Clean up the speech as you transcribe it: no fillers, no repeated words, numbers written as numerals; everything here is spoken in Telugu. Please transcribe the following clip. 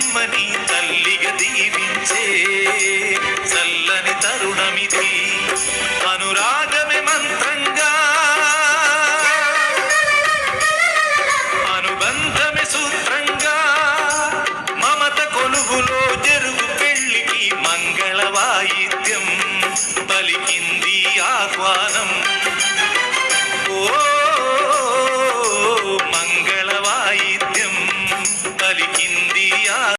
రమ్మని తల్లిగా దీవించే చల్లని తరుణమిది. అనురాగమే మంత్రంగా, అనుబంధమే సూత్రంగా, మమత కొలుగులో జరుగు పెళ్లికి మంగళ వాయిద్యం పలికింది